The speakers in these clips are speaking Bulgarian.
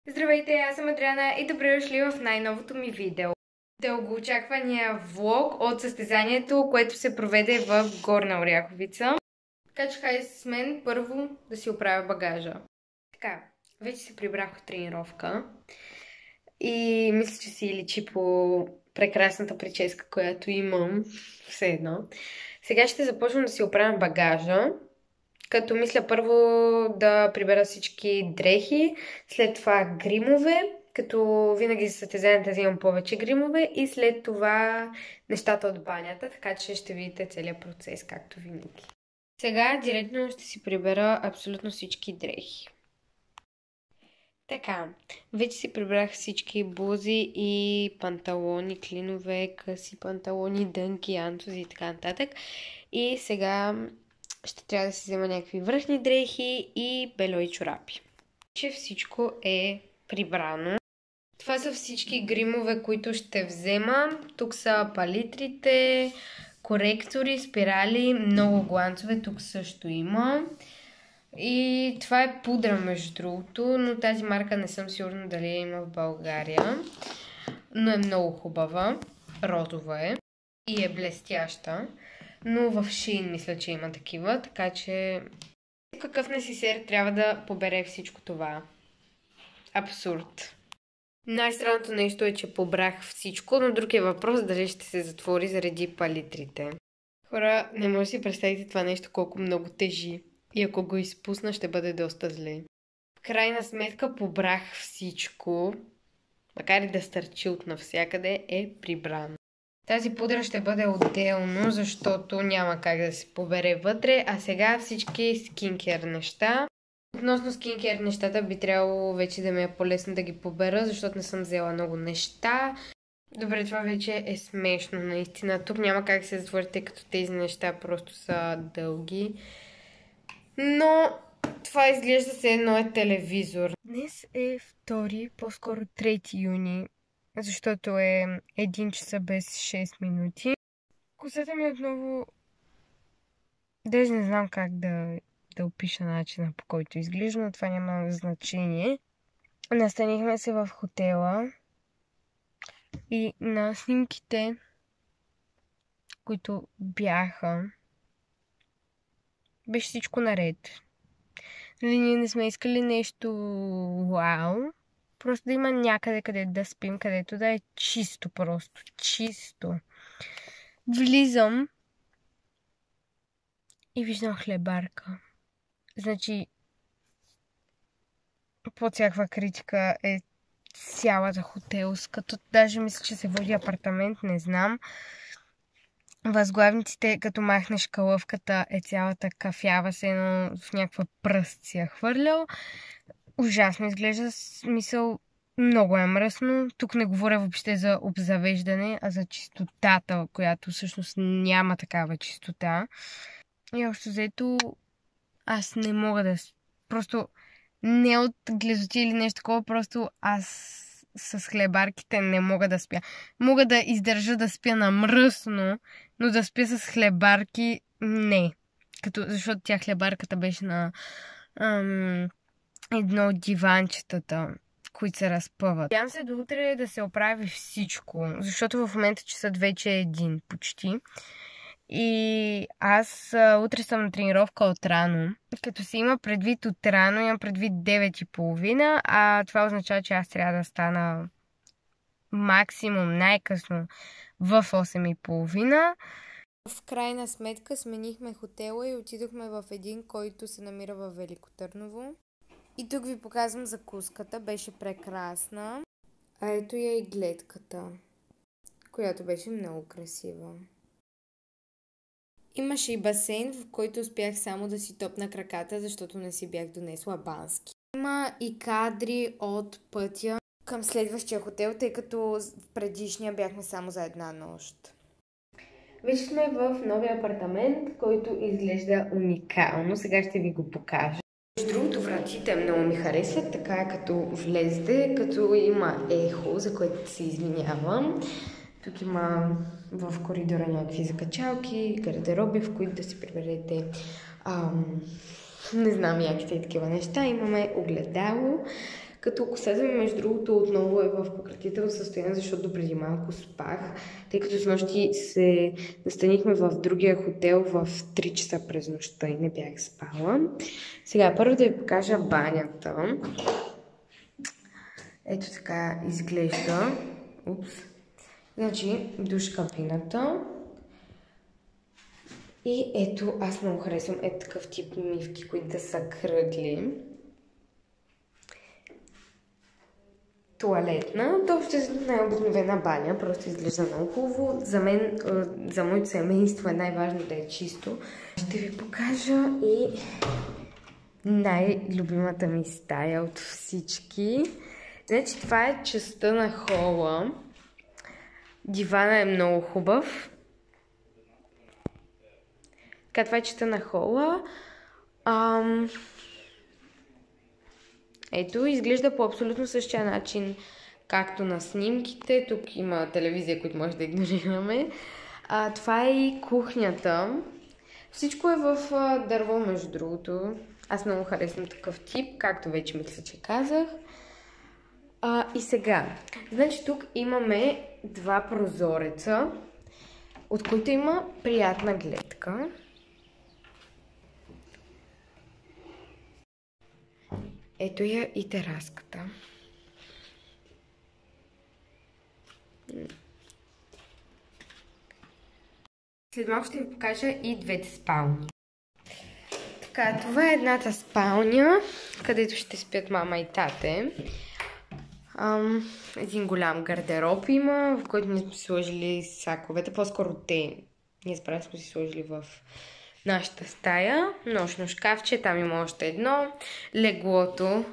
Здравейте, аз съм Адриана и добре дошли в най-новото ми видео. Дългоочаквания влог от състезанието, което се проведе в Горна Оряховица. Така че хайде с мен първо да си оправя багажа. Така, вече се прибрах от тренировка и мисля, че си личи по прекрасната прическа, която имам. Все едно. Сега ще започвам да си оправям багажа. Като мисля първо да прибера всички дрехи, след това гримове, като винаги за състезанията взимам повече гримове и след това нещата от банята, така че ще видите целият процес, както винаги. Сега директно ще си прибера абсолютно всички дрехи. Така, вече си прибрах всички блузи и панталони, клинове, къси панталони, дънки, антузи и така нататък. И сега ще трябва да си взема някакви връхни дрехи и бельови чорапи. Че всичко е прибрано. Това са всички гримове, които ще взема. Тук са палитрите, коректори, спирали, много гланцове. Тук също има. И това е пудра, между другото, но тази марка не съм сигурна дали я има в България. Но е много хубава. Розова е. И е блестяща. Но в Shein мисля, че има такива, така че какъв несисер трябва да побере всичко това. Абсурд. Най-странното нещо е, че побрах всичко, но друг е въпрос дали ще се затвори заради палитрите. Хора, не може да си представите това нещо колко много тежи. И ако го изпусна, ще бъде доста зле. В крайна сметка побрах всичко, макар и да стърчи от навсякъде, е прибрано. Тази пудра ще бъде отделно, защото няма как да се побере вътре, а сега всички скинкер неща. Относно скинкер нещата би трябвало вече да ми е по-лесно да ги побера, защото не съм взела много неща. Добре, това вече е смешно, наистина. Тук няма как да се затвори, тъй като тези неща просто са дълги. Но това изглежда се едно е телевизор. Днес е 2, по-скоро 3 юни. Защото е 1 часа без 6 минути. Косата ми отново... Даже не знам как да опиша начина, по който изглежда, но това няма значение. Настанихме се в хотела и на снимките, които бяха, беше всичко наред. Нали, ние не сме искали нещо вау. Просто да има някъде, къде да спим, където да е чисто просто. Чисто. Влизам и виждам хлебарка. Значи, под всякаква критика е цялата хотелска. Тут даже мисля, че се води апартамент, не знам. Възглавниците, като махнеш калъвката, е цялата кафява се, но в някаква пръст си я хвърлял. Ужасно изглежда, смисъл, много е мръсно. Тук не говоря въобще за обзавеждане, а за чистотата, която всъщност няма такава чистота. И общо взето, аз не мога да... Просто не от глезоти или нещо такова, просто аз с хлебарките не мога да спя. Мога да издържа да спя на мръсно, но да спя с хлебарки не. Защото тя хлебарката беше на едно от диванчетата, които се разпъват. Надявам се до утре да се оправи всичко, защото в момента часът вече е 1 почти. И аз утре съм на тренировка от рано. Като се има предвид от рано, имам предвид 9:30, а това означава, че аз трябва да стана максимум най-късно в 8:30. В крайна сметка сменихме хотела и отидохме в един, който се намира в Велико Търново. И тук ви показвам закуската. Беше прекрасна. А ето я и гледката, която беше много красива. Имаше и басейн, в който успях само да си топна краката, защото не си бях донесла бански. Има и кадри от пътя към следващия хотел, тъй като в предишния бяхме само за една нощ. Вече сме в новия апартамент, който изглежда уникално. Сега ще ви го покажа. Между другото, вратите много ми харесват, така е като влезете, като има ехо, за което се извинявам. Тук има в коридора някакви закачалки, гардероби, в които да си приберете не знам, яките и такива неща. Имаме огледало, Като косата ми, между другото, отново е в пократително състояние, защото преди малко спах, тъй като с нощи се настанихме в другия хотел в 3 часа през нощта и не бях спала. Сега първо да ви покажа банята. Ето така изглежда. Упс. Значи, душ кабината. И ето, аз много харесвам такъв тип мивки, които са кръгли. Туалетна. То е най-обикновена баня, просто изглежда много хубаво. За мен, за моето семейство е най-важно да е чисто. Ще ви покажа и най-любимата ми стая от всички. Значи това е частта на хола. Дивана е много хубав. Така, това е частта на хола. Ето, изглежда по абсолютно същия начин, както на снимките. Тук има телевизия, които може да игнорираме. Това е и кухнята. Всичко е в дърво, между другото. Аз много харесвам такъв тип, както вече мисля, че казах. И сега, значи тук имаме два прозореца, от които има приятна гледка. Ето я и тераската. След малко ще ви покажа и двете спални. Така, това е едната спалня, където ще спят мама и тате. Един голям гардероб има, в който ние сме сложили саковете. По-скоро ние справя сме си сложили в нашата стая. Нощно шкафче, там има още едно. Леглото.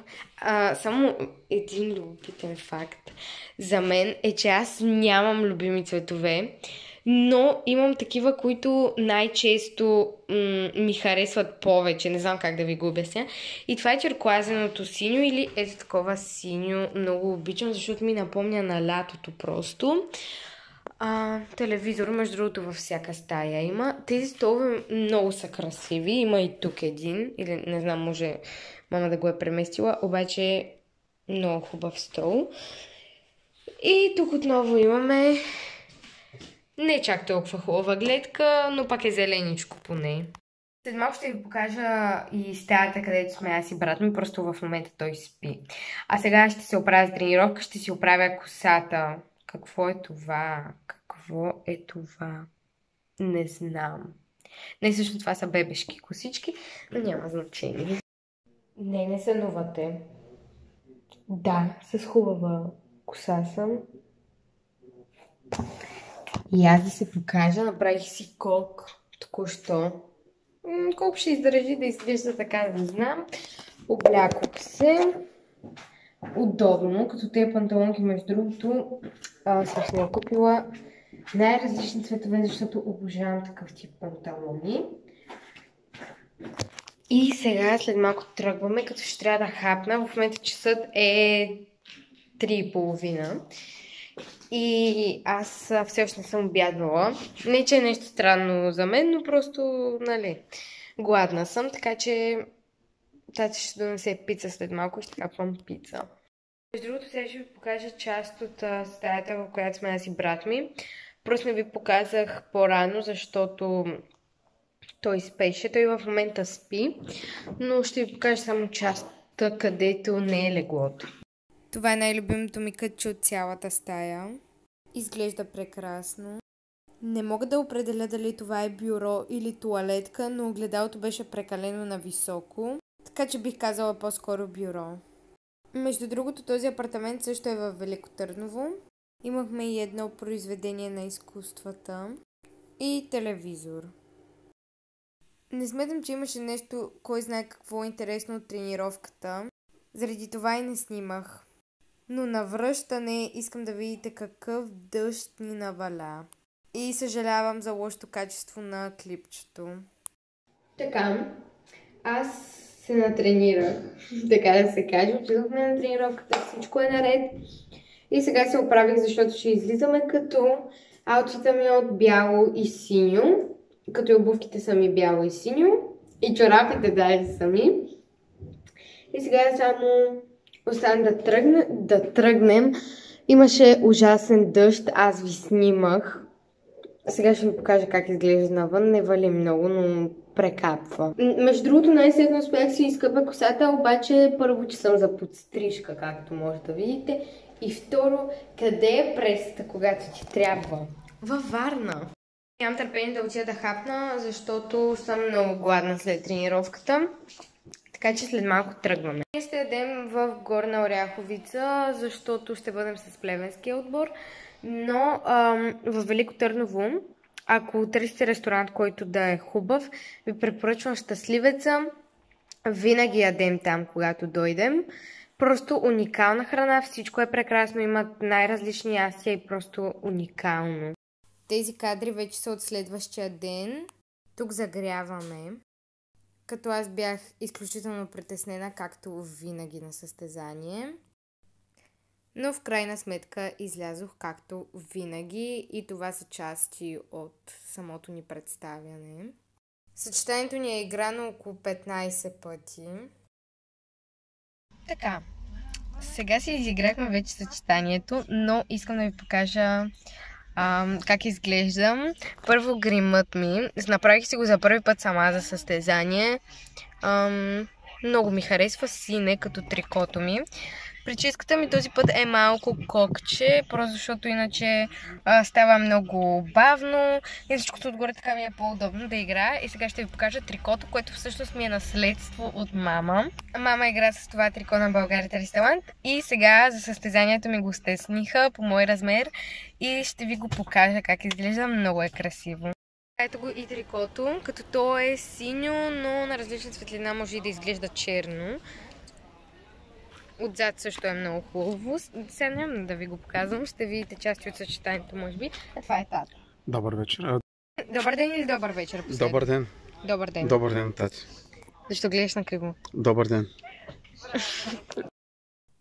Само един любопитен факт за мен е, че аз нямам любими цветове, но имам такива, които най-често ми харесват повече. Не знам как да ви го обясня. И това е черкоазеното синьо или ето такова синьо. Много обичам, защото ми напомня на лятото просто. Телевизор, между другото, във всяка стая има. Тези столове много са красиви. Има и тук един. Или не знам, може мама да го е преместила. Обаче много хубав стол. И тук отново имаме не чак толкова хубава гледка, но пак е зеленичко поне. След малко ще ви покажа и стаята, където сме аз и брат ми, просто в момента той спи. А сега ще се оправя с тренировка, ще си оправя косата. Какво е това? Какво е това? Не знам. Не, също това са бебешки косички, но няма значение. Не са новате. Да, с хубава коса съм. И аз да се покажа, направих си кок току-що. Колко ще издържи да изглежда така, не знам. Облякох се. Удобно, като тези панталонки, между другото, съм си я купила най-различни цветове, защото обожавам такъв тип панталони. И сега след малко тръгваме, като ще трябва да хапна. В момента часът е 3:30. И аз все още не съм обядвала. Не, че е нещо странно за мен, но просто, нали, гладна съм, така че тати ще донесе пица след малко и ще хапвам пица. Между другото, сега ще ви покажа част от стаята, в която сме аз и брат ми. Просто не ви показах по-рано, защото той спеше. Той в момента спи, но ще ви покажа само частта, където не е леглото. Това е най-любимото ми кътче от цялата стая. Изглежда прекрасно. Не мога да определя дали това е бюро или туалетка, но огледалото беше прекалено нависоко, така че бих казала по-скоро бюро. Между другото, този апартамент също е във Велико Търново. Имахме и едно произведение на изкуствата и телевизор. Не смятам, че имаше нещо, кой знае какво интересно от тренировката. Заради това и не снимах. Но на връщане искам да видите какъв дъжд ни наваля. И съжалявам за лошото качество на клипчето. Така, аз се натренирах, така да се каже. Отидохме на тренировката, всичко е наред. И сега се оправих, защото ще излизаме, като аутфита ми е от бяло и синьо. Като и обувките са ми бяло и синьо. И чорапите даже са ми. И сега само остана да тръгнем. Имаше ужасен дъжд, аз ви снимах. Сега ще ви покажа как изглежда навън. Не вали много, но прекапва. Между другото, най-сетно успях си изкъпя косата, обаче първо, че съм за подстрижка, както може да видите. И второ, къде е пресата, когато ти трябва? Във Варна. Нямам търпение да отида да хапна, защото съм много гладна след тренировката. Така че след малко тръгваме. Ние ще ядем в Горна Оряховица, защото ще бъдем с плевенския отбор. Но в Велико Търново, ако търсите ресторант, който да е хубав, ви препоръчвам Щастливеца. Винаги ядем там, когато дойдем. Просто уникална храна, всичко е прекрасно, имат най-различни ястия и просто уникално. Тези кадри вече са от следващия ден. Тук загряваме. Като аз бях изключително притеснена, както винаги на състезание. Но в крайна сметка излязох както винаги и това са части от самото ни представяне. Съчетанието ни е играно около 15 пъти. Така, сега си изиграхме вече съчетанието, но искам да ви покажа как изглеждам. Първо гримът ми. Направих си го за първи път сама за състезание. Много ми харесва, сине като трикото ми. Прическата ми този път е малко кокче, просто защото иначе става много бавно и всичкото отгоре така ми е по-удобно да играя. И сега ще ви покажа трикото, което всъщност ми е наследство от мама. Мама игра с това трико на България Талант и сега за състезанието ми го стесниха по мой размер и ще ви го покажа как изглежда. Много е красиво. Ето го и трикото, като то е синьо, но на различна светлина може и да изглежда черно. Отзад също е много хубаво. Сега няма да ви го показвам, ще видите части от съчетанието, може би. Това е тата. Добър вечер. Добър ден или добър вечер? Последно? Добър ден. Добър ден. Добър ден, тати. Защо гледаш на криво? Добър ден.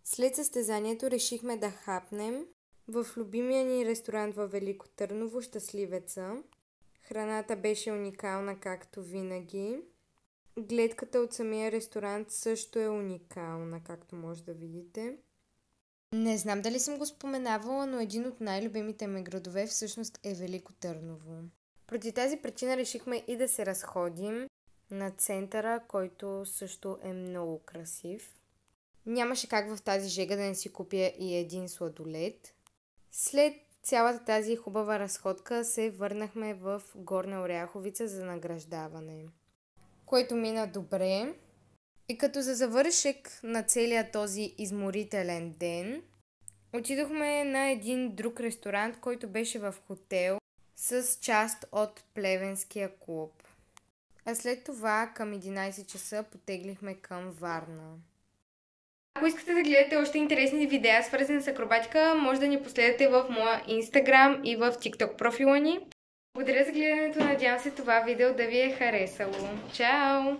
След състезанието решихме да хапнем в любимия ни ресторант във Велико Търново, Щастливеца. Храната беше уникална, както винаги. Гледката от самия ресторант също е уникална, както може да видите. Не знам дали съм го споменавала, но един от най-любимите ми градове всъщност е Велико Търново. Поради тази причина решихме и да се разходим на центъра, който също е много красив. Нямаше как в тази жега да не си купя и един сладолед. След цялата тази хубава разходка се върнахме в Горна Оряховица за награждаване, което мина добре. И като за завършек на целия този изморителен ден, отидохме на един друг ресторант, който беше в хотел с част от плевенския клуб. А след това към 11 часа потеглихме към Варна. Ако искате да гледате още интересни видеа, свързани с акробатика, може да ни последвате в моя Instagram и в TikTok профила ни. Благодаря за гледането, надявам се това видео да ви е харесало. Чао!